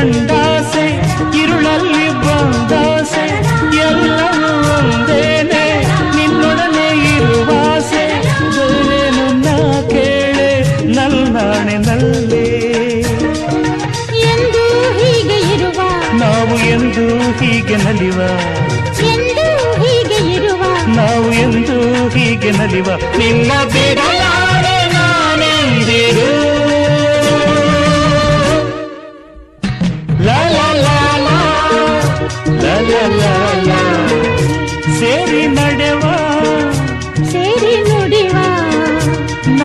ಕಂಡಾಸೆ ഇരുಳಲ್ಲಿ ಬಂದಾಸೆ ಎಲ್ಲವೂ ಒಂದೇನೆ ನಿನ್ನೊಡನೆ ಇರುವಾಸೆ ಬೇರೇನು ನಾ ಕೇಳೆ ನಲ್ನಾಣೆ ನಲ್ಲೇ ಎಂದು ಹೀಗೆ ಇರುವ ನಾವು ಎಂದು ಹೀಗೆ ನಲಿವ ಎಂದು ಹೀಗೆ ಇರುವ ನಾವು ಎಂದು ಹೀಗೆ ನಲಿವ ನಿನ್ನ ಬಿಡಲ